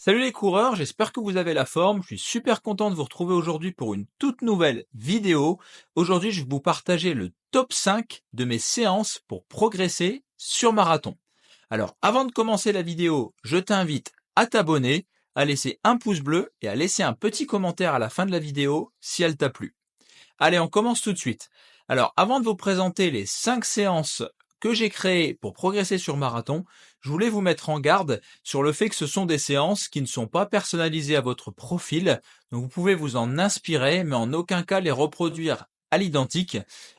Salut les coureurs, j'espère que vous avez la forme. Je suis super content de vous retrouver aujourd'hui pour une toute nouvelle vidéo. Aujourd'hui, je vais vous partager le top 5 de mes séances pour progresser sur marathon. Alors, avant de commencer la vidéo, je t'invite à t'abonner, à laisser un pouce bleu et à laisser un petit commentaire à la fin de la vidéo si elle t'a plu. Allez, on commence tout de suite. Alors, avant de vous présenter les 5 séances que j'ai créées pour progresser sur marathon, je voulais vous mettre en garde sur le fait que ce sont des séances qui ne sont pas personnalisées à votre profil. Donc, vous pouvez vous en inspirer, mais en aucun cas les reproduire à l'identique.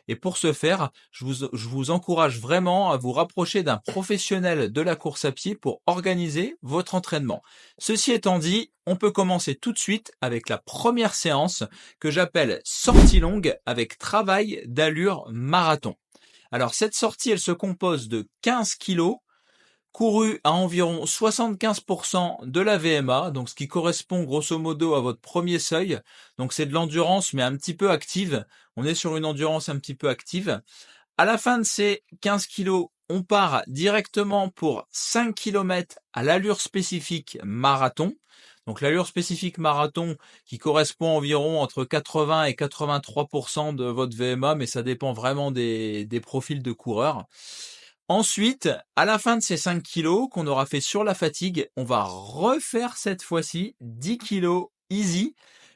Et pour ce faire, je vous encourage vraiment à vous rapprocher d'un professionnel de la course à pied pour organiser votre entraînement. Ceci étant dit, on peut commencer tout de suite avec la première séance que j'appelle sortie longue avec travail d'allure marathon. Alors cette sortie, elle se compose de 15 kilos couru à environ 75% de la VMA, donc ce qui correspond grosso modo à votre premier seuil. Donc c'est de l'endurance mais un petit peu active. On est sur une endurance un petit peu active. À la fin de ces 15 kilos, on part directement pour 5 kilomètres à l'allure spécifique marathon. Donc l'allure spécifique marathon qui correspond environ entre 80 et 83% de votre VMA, mais ça dépend vraiment des profils de coureurs. Ensuite, à la fin de ces 5 kilos qu'on aura fait sur la fatigue, on va refaire cette fois-ci 10 kilos easy,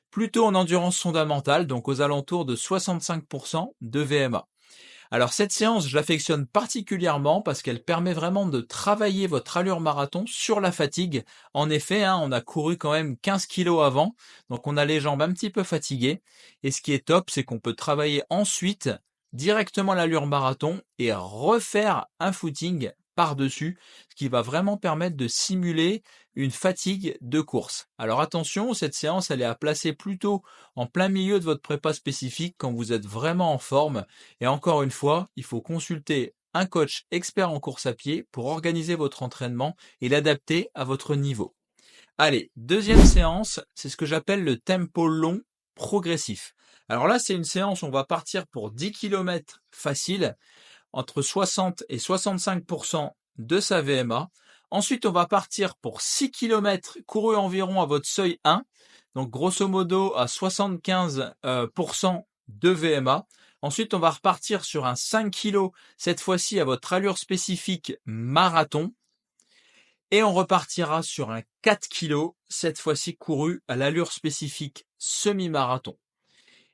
plutôt en endurance fondamentale, donc aux alentours de 65% de VMA. Alors cette séance, je l'affectionne particulièrement parce qu'elle permet vraiment de travailler votre allure marathon sur la fatigue. En effet, on a couru quand même 15 kilos avant, donc on a les jambes un petit peu fatiguées. Et ce qui est top, c'est qu'on peut travailler ensuite directement l'allure marathon et refaire un footing par-dessus, ce qui va vraiment permettre de simuler une fatigue de course. Alors attention, cette séance, elle est à placer plutôt en plein milieu de votre prépa spécifique quand vous êtes vraiment en forme. Et encore une fois, il faut consulter un coach expert en course à pied pour organiser votre entraînement et l'adapter à votre niveau. Allez, deuxième séance, c'est ce que j'appelle le tempo long progressif. Alors là, c'est une séance, on va partir pour 10 km facile, entre 60 et 65% de sa VMA. Ensuite, on va partir pour 6 km courus environ à votre seuil 1, donc grosso modo à 75% de VMA. Ensuite, on va repartir sur un 5 kg, cette fois-ci à votre allure spécifique marathon. Et on repartira sur un 4 kg, cette fois-ci couru à l'allure spécifique semi-marathon.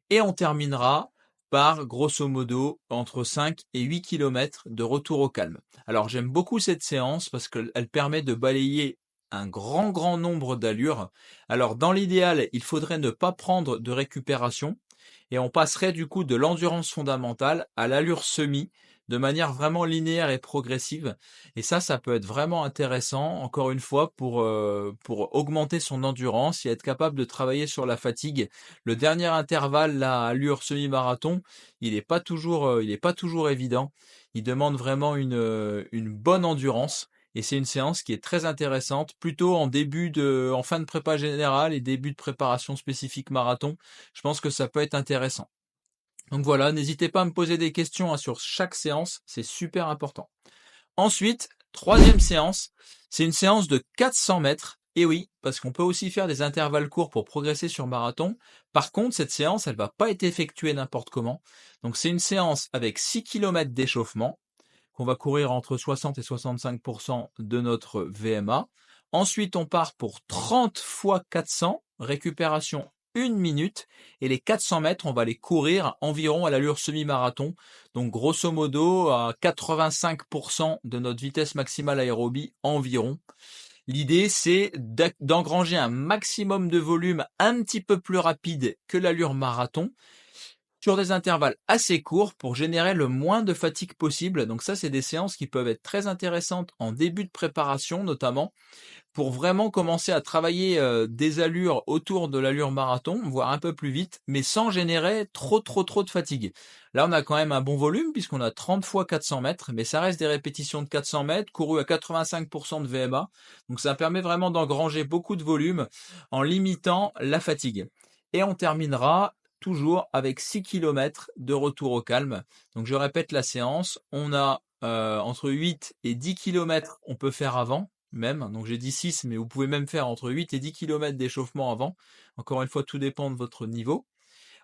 Et on terminera par grosso modo entre 5 et 8 km de retour au calme. Alors j'aime beaucoup cette séance parce qu'elle permet de balayer un grand nombre d'allures. Alors dans l'idéal, il faudrait ne pas prendre de récupération et on passerait du coup de l'endurance fondamentale à l'allure semi de manière vraiment linéaire et progressive. Et ça peut être vraiment intéressant, encore une fois, pour augmenter son endurance et être capable de travailler sur la fatigue. Le dernier intervalle, là, à allure semi-marathon, il est pas toujours évident. Il demande vraiment une bonne endurance. Et c'est une séance qui est très intéressante, plutôt en fin de prépa générale et début de préparation spécifique marathon. Je pense que ça peut être intéressant. Donc voilà, n'hésitez pas à me poser des questions sur chaque séance, c'est super important. Ensuite, troisième séance, c'est une séance de 400 mètres. Et oui, parce qu'on peut aussi faire des intervalles courts pour progresser sur marathon. Par contre, cette séance, elle va pas être effectuée n'importe comment. Donc c'est une séance avec 6 km d'échauffement, qu'on va courir entre 60 et 65% de notre VMA. Ensuite, on part pour 30 fois 400, récupération 1 minute, et les 400 mètres, on va les courir environ à l'allure semi-marathon, donc grosso modo à 85% de notre vitesse maximale aérobie environ. L'idée, c'est d'engranger un maximum de volume un petit peu plus rapide que l'allure marathon, sur des intervalles assez courts pour générer le moins de fatigue possible. Donc ça, c'est des séances qui peuvent être très intéressantes en début de préparation notamment, pour vraiment commencer à travailler des allures autour de l'allure marathon, voire un peu plus vite, mais sans générer trop de fatigue. Là, on a quand même un bon volume puisqu'on a 30 fois 400 mètres, mais ça reste des répétitions de 400 mètres courues à 85% de VMA. Donc ça permet vraiment d'engranger beaucoup de volume en limitant la fatigue. Et on terminera toujours avec 6 km de retour au calme. Donc je répète la séance, on a entre 8 et 10 km on peut faire avant, même. Donc j'ai dit 6, mais vous pouvez même faire entre 8 et 10 km d'échauffement avant. Encore une fois, tout dépend de votre niveau.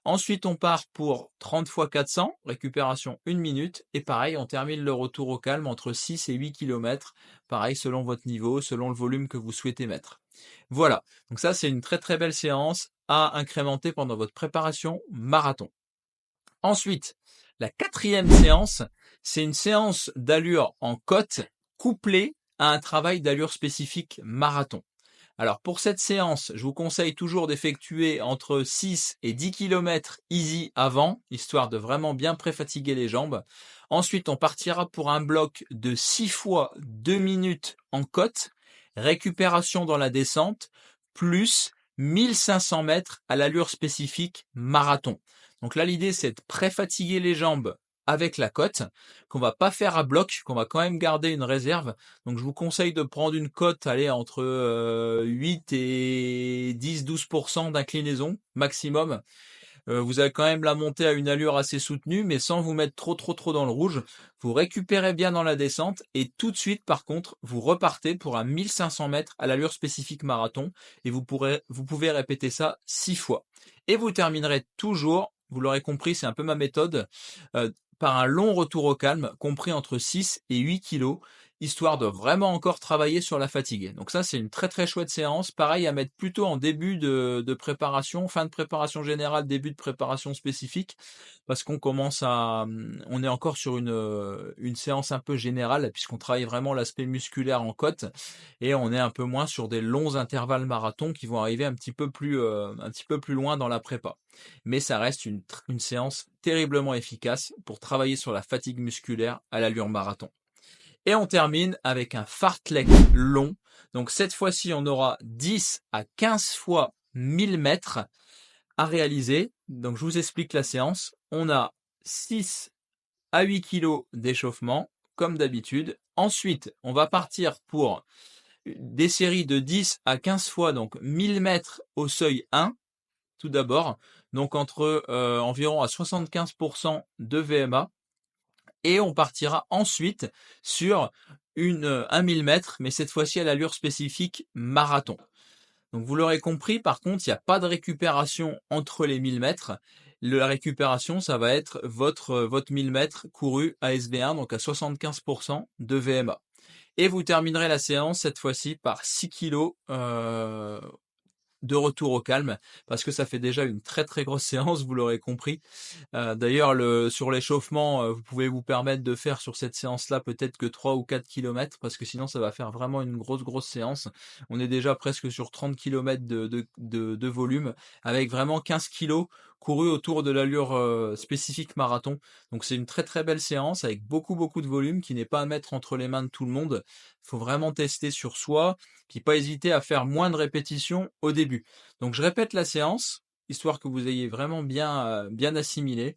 Ensuite, on part pour 30 fois 400, récupération 1 minute. Et pareil, on termine le retour au calme entre 6 et 8 km. Pareil, selon votre niveau, selon le volume que vous souhaitez mettre. Voilà. Donc ça, c'est une très très belle séance à incrémenter pendant votre préparation marathon. Ensuite, la 4e séance, c'est une séance d'allure en côte couplée à un travail d'allure spécifique marathon. Alors pour cette séance, je vous conseille toujours d'effectuer entre 6 et 10 km easy avant, histoire de vraiment bien préfatiguer les jambes. Ensuite, on partira pour un bloc de 6 fois 2 minutes en côte, récupération dans la descente, plus 1500 mètres à l'allure spécifique marathon. Donc là, l'idée, c'est de préfatiguer les jambes avec la côte, qu'on va pas faire à bloc, qu'on va quand même garder une réserve. Donc je vous conseille de prendre une cote, allez, entre 8 et 10-12% d'inclinaison maximum. Vous allez quand même la monter à une allure assez soutenue, mais sans vous mettre trop dans le rouge. Vous récupérez bien dans la descente et tout de suite, par contre, vous repartez pour un 1500 mètres à l'allure spécifique marathon et vous pouvez répéter ça 6 fois. Et vous terminerez toujours, vous l'aurez compris, c'est un peu ma méthode, par un long retour au calme, compris entre 6 et 8 kilos, histoire de vraiment encore travailler sur la fatigue. Donc ça, c'est une très très chouette séance. Pareil à mettre plutôt en début de préparation, fin de préparation générale, début de préparation spécifique, parce qu'on commence on est encore sur une séance un peu générale, puisqu'on travaille vraiment l'aspect musculaire en côte, et on est un peu moins sur des longs intervalles marathon qui vont arriver un petit peu plus loin dans la prépa. Mais ça reste une séance terriblement efficace pour travailler sur la fatigue musculaire à l'allure marathon. Et on termine avec un fartlek long. Donc cette fois-ci, on aura 10 à 15 fois 1000 mètres à réaliser. Donc je vous explique la séance. On a 6 à 8 kg d'échauffement, comme d'habitude. Ensuite, on va partir pour des séries de 10 à 15 fois, donc 1000 mètres au seuil 1, tout d'abord. Donc entre environ à 75% de VMA. Et on partira ensuite sur un 1000 mètres, mais cette fois-ci à l'allure spécifique marathon. Donc vous l'aurez compris, par contre, il n'y a pas de récupération entre les 1000 mètres. La récupération, ça va être votre 1000 mètres couru à SV1, donc à 75% de VMA. Et vous terminerez la séance cette fois-ci par 6 kg de retour au calme, parce que ça fait déjà une très très grosse séance, vous l'aurez compris. D'ailleurs, sur l'échauffement, vous pouvez vous permettre de faire sur cette séance-là peut-être que 3 ou 4 km, parce que sinon ça va faire vraiment une grosse séance. On est déjà presque sur 30 km de volume, avec vraiment 15 kilos courus autour de l'allure spécifique marathon. Donc c'est une très très belle séance, avec beaucoup de volume, qui n'est pas à mettre entre les mains de tout le monde. Il faut vraiment tester sur soi, puis pas hésiter à faire moins de répétitions au début. Donc je répète la séance, histoire que vous ayez vraiment bien assimilé.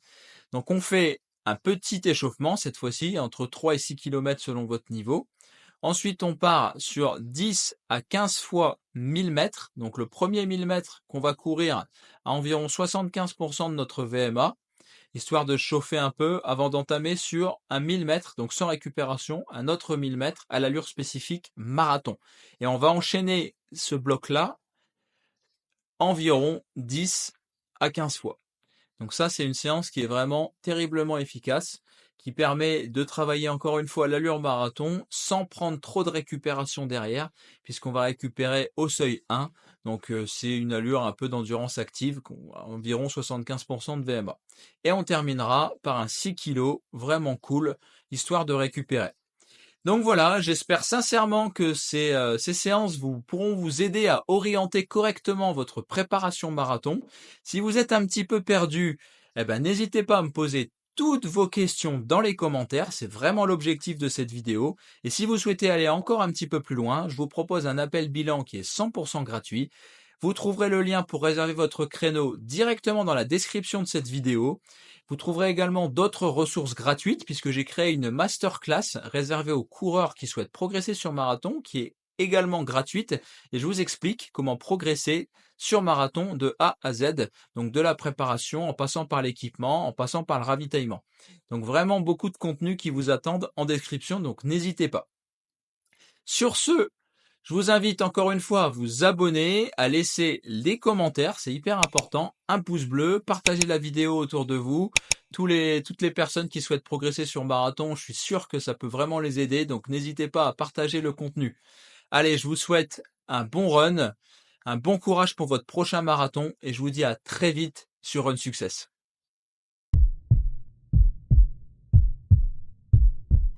Donc on fait un petit échauffement cette fois-ci, entre 3 et 6 km selon votre niveau. Ensuite, on part sur 10 à 15 fois 1000 mètres. Donc le premier 1000 mètres qu'on va courir à environ 75% de notre VMA, histoire de chauffer un peu avant d'entamer sur un 1000 mètres, donc sans récupération, un autre 1000 mètres à l'allure spécifique marathon. Et on va enchaîner ce bloc-là environ 10 à 15 fois. Donc ça, c'est une séance qui est vraiment terriblement efficace, qui permet de travailler encore une fois l'allure marathon sans prendre trop de récupération derrière, puisqu'on va récupérer au seuil 1. Donc c'est une allure un peu d'endurance active, environ 75% de VMA. Et on terminera par un 6 kg vraiment cool, histoire de récupérer. Donc voilà, j'espère sincèrement que ces séances pourront vous aider à orienter correctement votre préparation marathon. Si vous êtes un petit peu perdu, n'hésitez pas à me poser toutes vos questions dans les commentaires, c'est vraiment l'objectif de cette vidéo. Et si vous souhaitez aller encore un petit peu plus loin, je vous propose un appel bilan qui est 100% gratuit. Vous trouverez le lien pour réserver votre créneau directement dans la description de cette vidéo. Vous trouverez également d'autres ressources gratuites puisque j'ai créé une masterclass réservée aux coureurs qui souhaitent progresser sur marathon, qui est également gratuite, et je vous explique comment progresser sur marathon de A à Z, donc de la préparation en passant par l'équipement, en passant par le ravitaillement. Donc vraiment beaucoup de contenu qui vous attendent en description, donc n'hésitez pas. Sur ce, Je vous invite encore une fois à vous abonner, à laisser les commentaires, c'est hyper important, un pouce bleu, partagez la vidéo autour de vous. Toutes les personnes qui souhaitent progresser sur marathon, je suis sûr que ça peut vraiment les aider, donc n'hésitez pas à partager le contenu. Allez, je vous souhaite un bon run, un bon courage pour votre prochain marathon et je vous dis à très vite sur Run Success.